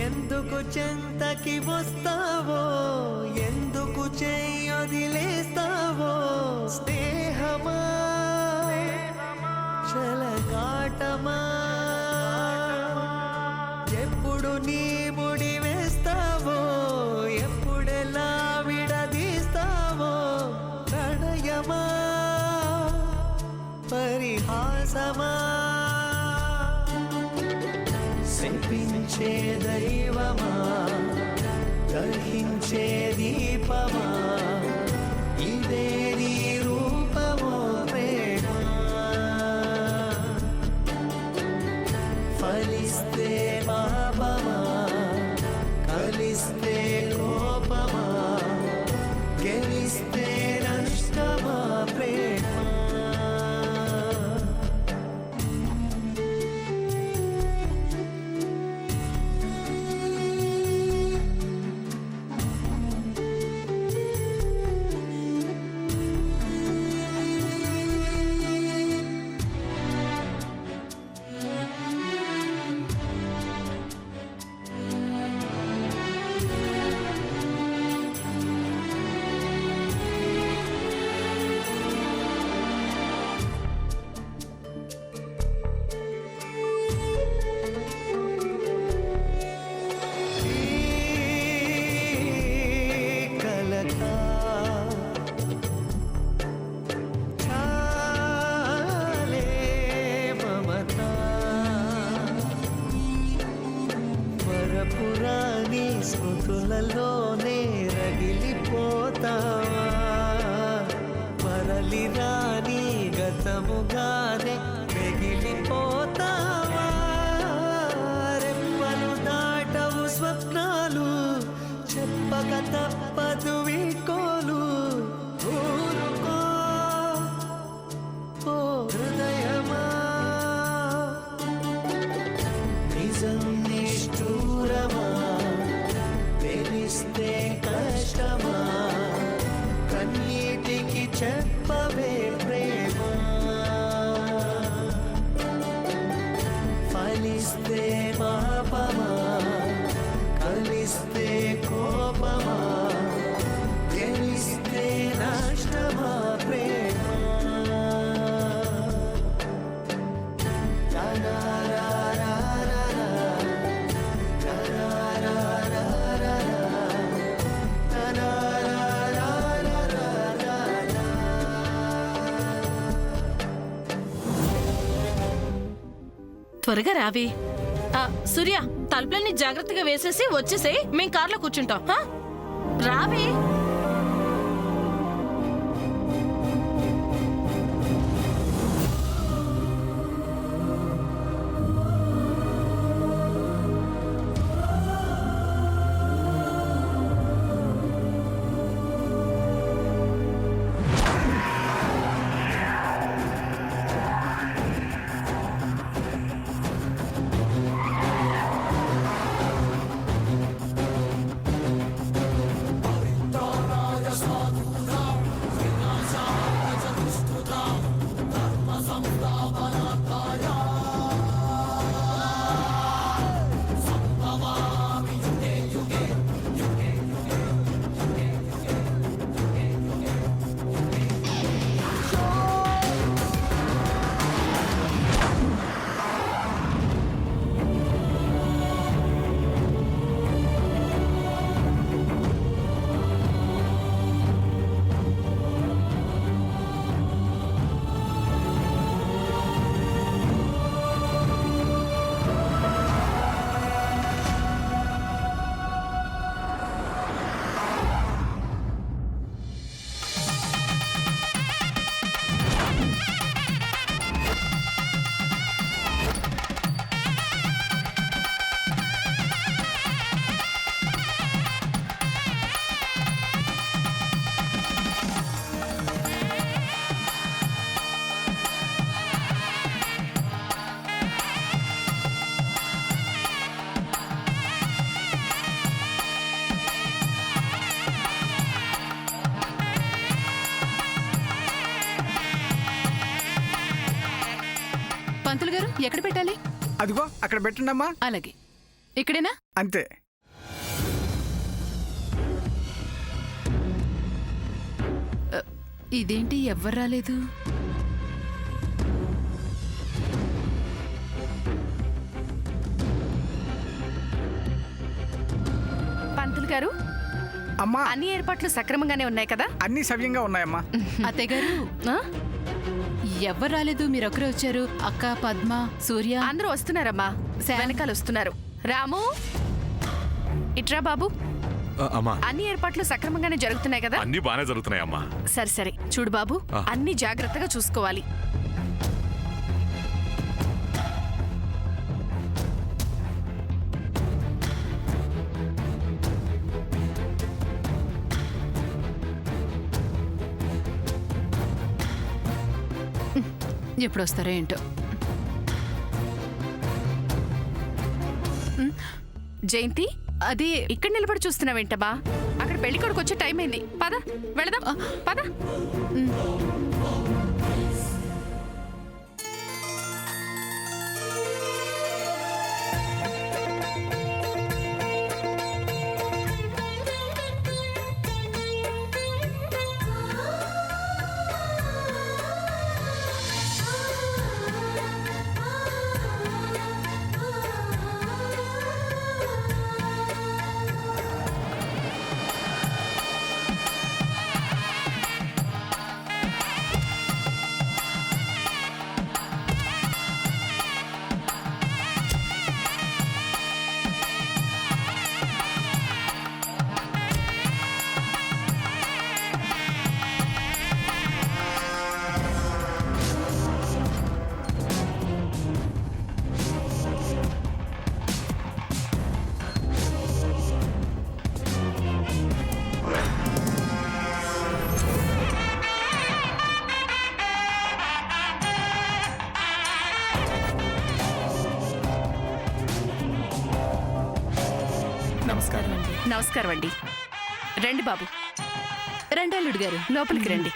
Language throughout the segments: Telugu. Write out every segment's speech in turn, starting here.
ఎందుకు చెంతకి వస్తావో, ఎందుకు చెయ్యొదిలేస్తావో, స్నేహమా చలగాటమా, ఎప్పుడు నీ ముడి వేస్తావో, ఎప్పుడెలా విడదీస్తావో, ప్రణయమా పరిహాసమా, శపించే దైవమా దహించే దీపమా, ఇదే నీ రూపమో ప్రేమ, ఫలిస్తే పాపమా కలిస్తే కోపమా, గెలిస్తే నష్టమా ప్రేమ. పురాణి స్మృతులలోనే రగిలిపోతావా, మరలి రాని గతముగానే మిగిలిపోతావా, రెప్పలు దాటవు స్వప్నాలు చెప్పక తప్పదు వీడ్కోలు, ఊరుకో ఓ హృదయమా, నిజం నిష్ఠూరమా తెలిస్తే కష్టమా, కన్నీటికి చెప్పవే ప్రేమ, ఫలిస్తే పాపమా కలిస్తే కోపమా, గెలిస్తే నష్టమా ప్రేమ. త్వరగా రావి. సూర్య, తలుపులన్నీ జాగ్రత్తగా వేసేసి వచ్చేసేయ్, మేం కార్లో కూర్చుంటాం. రావి. పంతులు గారు ఎక్కడ పెట్టాలి? అదిగో అక్కడ పెట్టండమ్మా. అలాగే. ఇక్కడేనా? అంతే. ఇదేంటి ఎవ్వరు రాలేదు? పంతులు గారు, అమ్మా, అన్ని ఏర్పాట్లు సక్రమంగానే ఉన్నాయి కదా? అన్ని సవ్యంగా ఉన్నాయమ్మా. అత్తయ్య గారు ఆ? ఎవ్వరు రాలేదు, మీరొక్కరే వచ్చారు. అక్క, పద్మ, సూర్య అందరూ వస్తున్నారమ్మా, వెనకాల వస్తున్నారు. రాము, ఇట్రా బాబు. అమ్మా, అన్ని ఏర్పాట్లు సక్రమంగానే జరుగుతున్నాయి కదా? అన్ని బాగానే జరుగుతున్నాయి అమ్మా. సరే సరే, చూడు బాబు, అన్ని జాగ్రత్తగా చూసుకోవాలి. ఎప్పుడు వస్తారో ఏంటో. జయంతి, అది ఇక్కడ నిలబడి చూస్తున్నావేంటమ్మా? అక్కడ పెళ్లి కొడుకు వచ్చే టైం అయింది. పద వెళదాం, పద. నమస్కారం అండి. రండి బాబు. రెండేళ్ళుడు గారు లోపలికి రండి.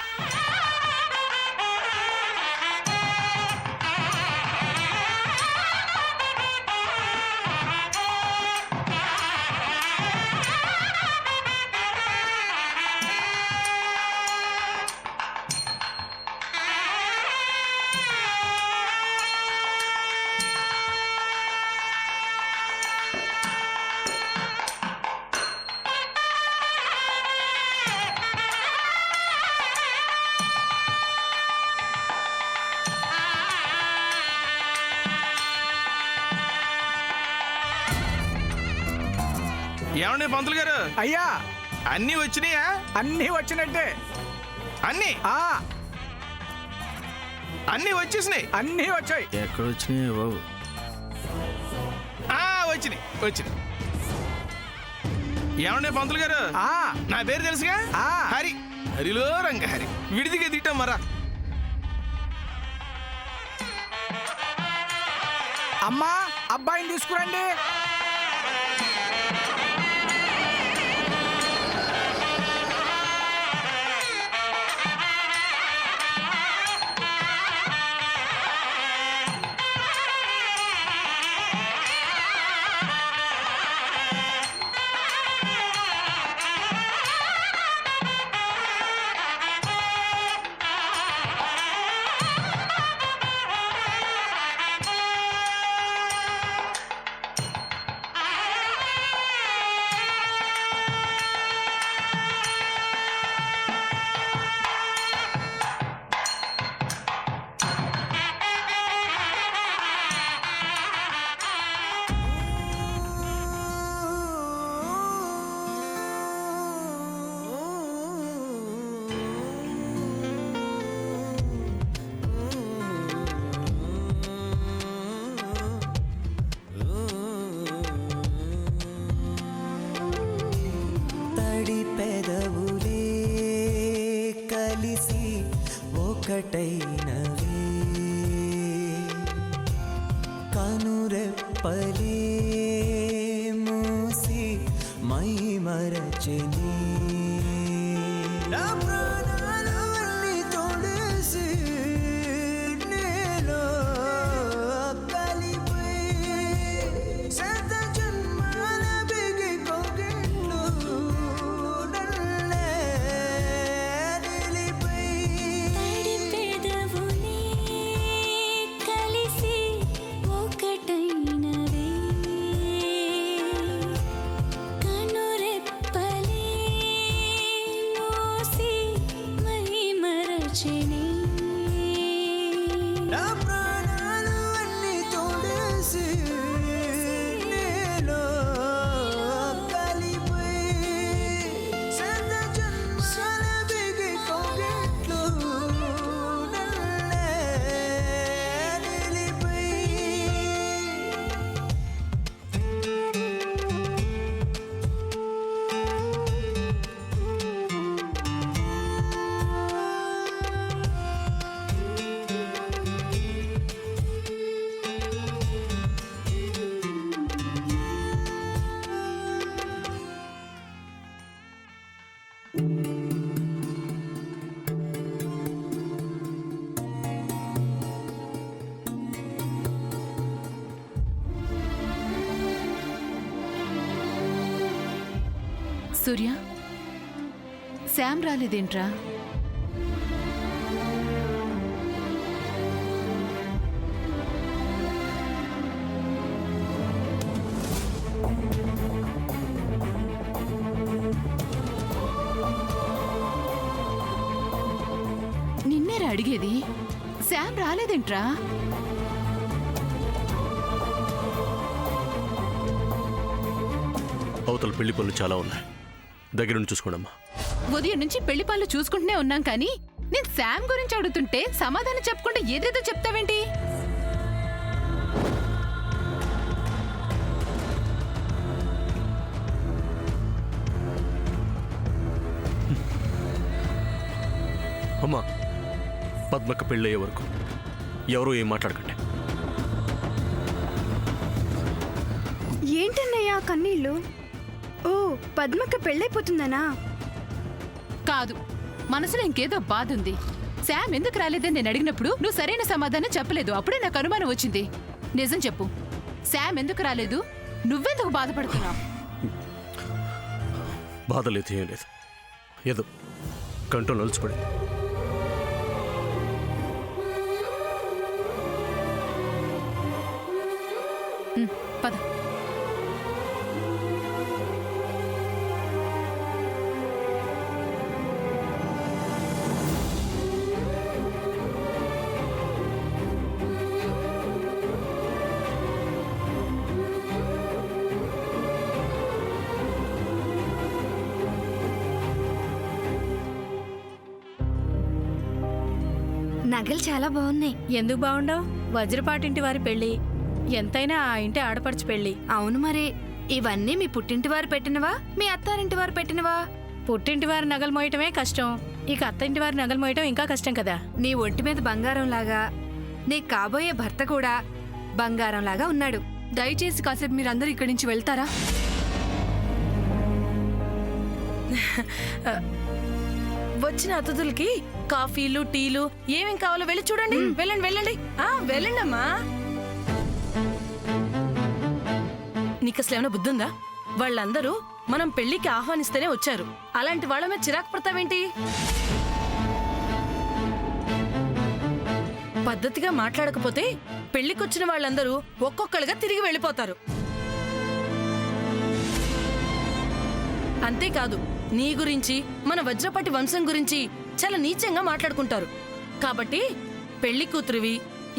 ఏమండి పంతులు గారు? అయ్యా, అన్నీ వచ్చినాయా? అన్నీ వచ్చినట్టే. అన్నీ అన్నీ వచ్చేసినాయి. అన్నీ వచ్చాయి. ఎక్కడ వచ్చినాయి బాబు? వచ్చినాయి వచ్చినాయి. ఏమండి పంతులు గారు? నా పేరు తెలుసుగా, హరి. హరిలో రంగ హరి. విడిదిగా తిట్టాం మరా. అమ్మా, అబ్బాయిని తీసుకురండి. ఒకటైనవే కనురెప్పలే మూసి మై మరచెని నా ప్రాణాలన్నీ తోడేసి నీలో కలిపి శత జన్మ సూర్య, శామ్ రాలేదేంట్రా? నిన్నేరా అడిగేది, శామ్ రాలేదేంట్రా? అవతల పెళ్లి పనులు చాలా ఉన్నాయి, దగ్గర నుండి చూసుకోండమ్మా. ఉదయం నుంచి పెళ్లి పనులు చూసుకుంటూనే ఉన్నాం కానీ నేను శామ్ గురించి అడుగుతుంటే సమాధానం చెప్పకుండా ఏదేదో చెప్తావేంటి? అమ్మా, పద్మక్క పెళ్ళయ్యే వరకు ఎవరూ ఏం మాట్లాడకండి. ఏంటన్నయ్యా కన్నీళ్ళు? ఓ, పద్మక్క పెళ్ళైపోతుందనా? కాదు, మనసులో ఇంకేదో బాధ ఉంది. శామ్ ఎందుకు రాలేదని నేను అడిగినప్పుడు నువ్వు సరైన సమాధానం చెప్పలేదు. అప్పుడే నాకు అనుమానం వచ్చింది. నిజం చెప్పు, శామ్ ఎందుకు రాలేదు? నువ్వెందుకు బాధపడుతున్నావు? బాధ లేదు, ఏం లేదు, ఏదో కంట్రోల్ నలుచుపడింది. పద. నగలు చాలా బాగున్నాయి. ఎందుకు బాగుండవు? వజ్రపాటింటి వారి పెళ్లి, ఎంతైనా ఆ ఇంటి ఆడపడుచు పెళ్లి. అవును మరి, ఇవన్నీ మీ పుట్టింటి వారు పెట్టినవా, మీ అత్తారింటి వారు పెట్టినవా? పుట్టింటి వారి నగలు మోయటమే కష్టం, ఇక అత్తింటి వారి నగలు మోయటం ఇంకా కష్టం కదా. నీ ఒంటి మీద బంగారం లాగా నీ కాబోయే భర్త కూడా బంగారం లాగా ఉన్నాడు. దయచేసి కాసేపు మీరందరూ ఇక్కడి నుంచి వెళ్తారా? వచ్చిన అతిథులకి కాఫీలు, టీలు ఏమేం కావాలో వెళ్ళి చూడండి. వెళ్ళండి వెళ్ళండి, వెళ్ళండి అమ్మా. నీకు అసలు ఏమైనా బుద్ధి ఉందా? వాళ్ళందరూ మనం పెళ్లికి ఆహ్వానిస్తేనే వచ్చారు, అలాంటి వాళ్ళ మీద చిరాకు పడతావేంటి? పద్ధతిగా మాట్లాడకపోతే పెళ్లికొచ్చిన వాళ్ళందరూ ఒక్కొక్కరుగా తిరిగి వెళ్ళిపోతారు. అంతేకాదు, నీ గురించి, మన వజ్రపాటి వంశం గురించి చాలా నీచంగా మాట్లాడుకుంటారు. కాబట్టి పెళ్లి కూతురివి,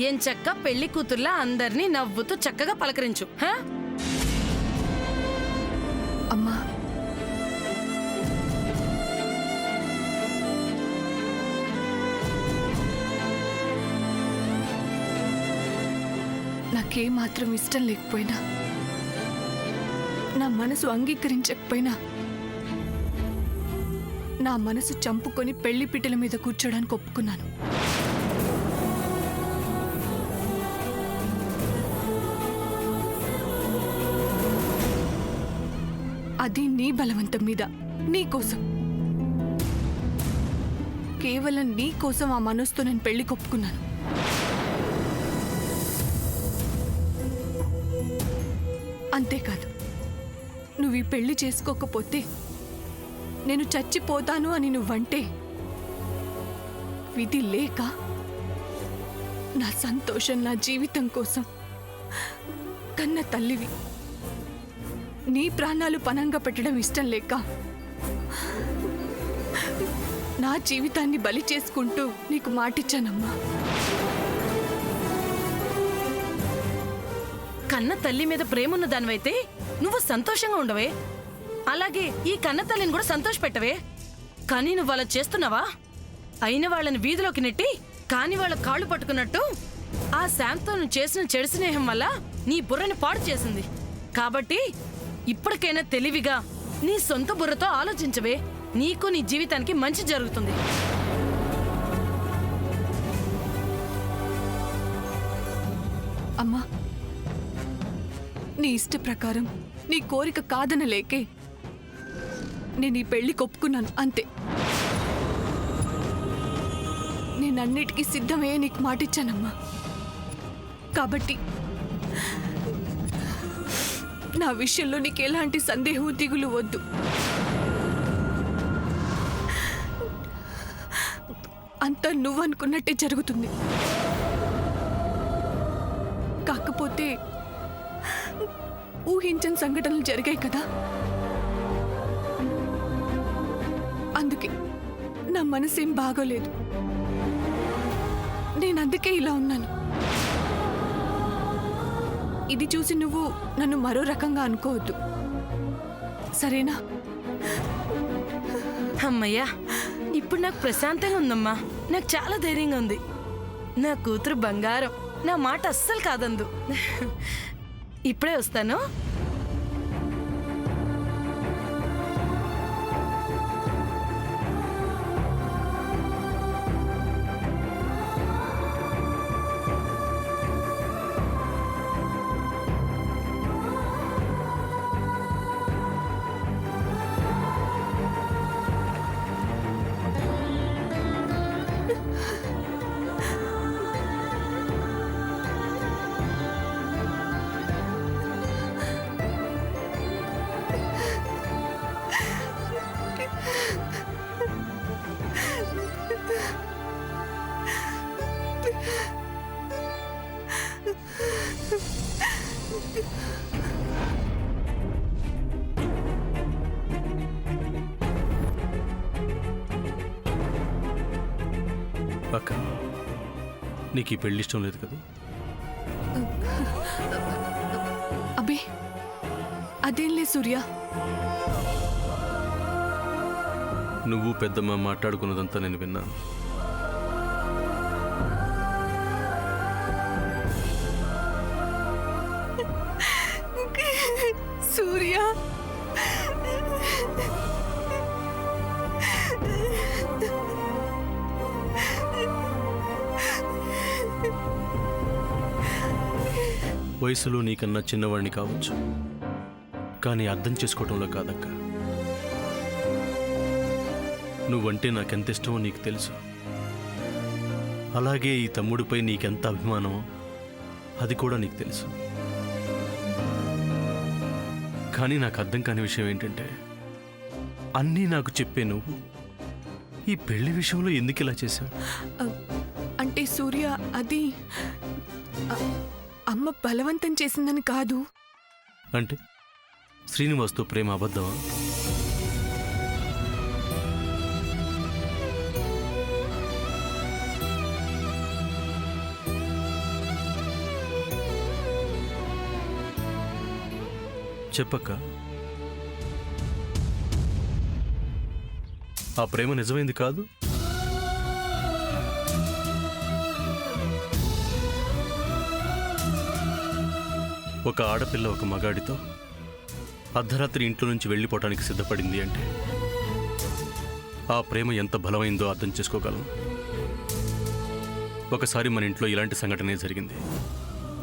ఏం చక్క పెళ్లి కూతుర్లా అందరినీ నవ్వుతూ చక్కగా పలకరించు. అమ్మా, నాకేమాత్రం ఇష్టం లేకపోయినా, నా మనసు అంగీకరించకపోయినా, నా మనసు చంపుకొని పెళ్లి పిట్టల మీద కూర్చోడానికి ఒప్పుకున్నాను. అది నీ బలవంతం మీద, నీ కోసం, కేవలం నీ కోసం ఆ మనసుతో నేను పెళ్లి కొప్పుకున్నాను. అంతేకాదు, నువ్వు ఈ పెళ్లి చేసుకోకపోతే నేను చచ్చిపోతాను అని నువ్వంటే, విధి లేక నా సంతోషం, నా జీవితం కోసం కన్న తల్లివి నీ ప్రాణాలు పణంగా పెట్టడం ఇష్టం లేక నా జీవితాన్ని బలి చేసుకుంటూ నీకు మాటిచ్చానమ్మా. కన్న తల్లి మీద ప్రేమున్న దానివైతే నువ్వు సంతోషంగా ఉండవే, అలాగే ఈ కన్న తల్లిని కూడా సంతోష పెట్టవే. కానీ నువ్వు అలా చేస్తున్నావా? అయిన వాళ్ళని వీధిలోకి నెట్టి కాని వాళ్ళ కాళ్ళు పట్టుకున్నట్టు ఆ శాంతో నువ్వు చేసిన చెడు స్నేహం వల్ల నీ బుర్రని పాడు చేసింది. కాబట్టి ఇప్పటికైనా తెలివిగా నీ సొంత బుర్రతో ఆలోచించవే, నీకు నీ జీవితానికి మంచి జరుగుతుంది. అమ్మా, నీ ఇష్ట ప్రకారం, నీ కోరిక కాదనలేకే నేను ఈ పెళ్లి కొప్పుకున్నాను, అంతే. నేనన్నిటికీ సిద్ధమయ్యే నీకు మాటిచ్చానమ్మా. కాబట్టి నా విషయంలో నీకు ఎలాంటి సందేహం, దిగులు వద్దు. అంతా నువ్వు అనుకున్నట్టే జరుగుతుంది. కాకపోతే ఊహించని సంఘటనలు జరిగాయి కదా, అందుకే నా మనసేం బాగోలేదు. నేను అందుకే ఇలా ఉన్నాను. ఇది చూసి నువ్వు నన్ను మరో రకంగా అనుకోవద్దు, సరేనా? అమ్మయ్యా, ఇప్పుడు నాకు ప్రశాంతంగా ఉందమ్మా. నాకు చాలా ధైర్యంగా ఉంది. నా కూతురు బంగారం, నా మాట అస్సలు కాదందు. ఇప్పుడే వస్తాను. అక్క, నీకు ఈ పెళ్లి ఇష్టం లేదు కదా? అబ్బే అదేం లే సూర్య. నువ్వు పెద్దమ్మ మాట్లాడుకున్నదంతా నేను విన్నాను. సూర్య, వయసులో నీకన్నా చిన్నవాడిని కావచ్చు, కానీ అర్థం చేసుకోవడంలో కాదక్క. నువ్వంటే నాకెంత ఇష్టమో నీకు తెలుసు. అలాగే ఈ తమ్ముడిపై నీకెంత అభిమానమో అది కూడా నీకు తెలుసు. కానీ నాకు అర్థం కాని విషయం ఏంటంటే, అన్నీ నాకు చెప్పే నువ్వు ఈ పెళ్లి విషయంలో ఎందుకు ఇలా చేశావు? అంటే సూర్య, అది అమ్మ బలవంతం చేసిందని కాదు. అంటే శ్రీనివాస్తో ప్రేమ అబద్ధమా? చెప్పక్క, ఆ ప్రేమ నిజమైంది కాదు? ఒక ఆడపిల్ల ఒక మగాడితో అర్ధరాత్రి ఇంట్లో నుంచి వెళ్ళిపోవటానికి సిద్ధపడింది అంటే ఆ ప్రేమ ఎంత బలమైందో అర్థం చేసుకోగలను. ఒకసారి మన ఇంట్లో ఇలాంటి సంఘటనే జరిగింది,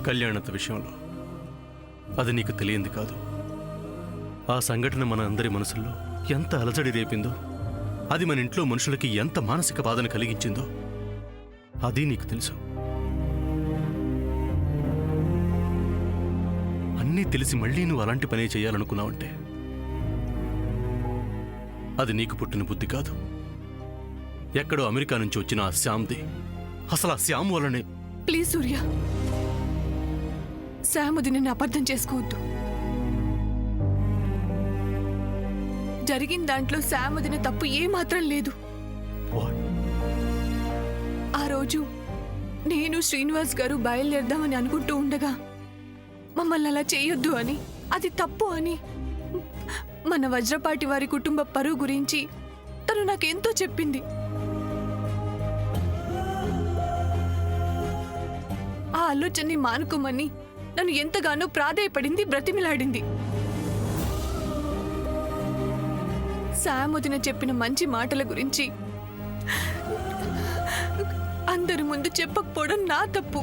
కళ్యాణత విషయంలో. అది నీకు తెలియంది కాదు. ఆ సంఘటన మన అందరి మనసుల్లో ఎంత అలజడి రేపిందో, అది మన ఇంట్లో మనుషులకి ఎంత మానసిక బాధను కలిగించిందో అది నీకు తెలుసు. అన్నీ తెలిసి మళ్ళీ నువ్వు అలాంటి పనే చేయాలనుకున్నావంటే అది నీకు పుట్టిన బుద్ధి కాదు, ఎక్కడో అమెరికా నుంచి వచ్చిన ఆ శ్యామ్ది. అసలు ఆ శ్యామ్ వల్లనే. ప్లీజ్ సూర్య, శాముది నిన్ను అబద్ధం చేసుకోవద్దు. జరిగిన దాంట్లో శాముదిన తప్పు ఏమాత్రం లేదు. ఆ రోజు నేను శ్రీనివాస్ గారు బయలుదేరదామని అనుకుంటూ ఉండగా మమ్మల్ని అలా చేయొద్దు అని, అది తప్పు అని, మన వజ్రపాటి వారి కుటుంబ పరువు గురించి తను నాకెంతో చెప్పింది. ఆ ఆలోచనని మానుకోమని నన్ను ఎంతగానో ప్రాధేయపడింది, బ్రతిమిలాడింది. శామ్ వదిన చెప్పిన మంచి మాటల గురించి అందరి ముందు చెప్పకపోవడం నా తప్పు.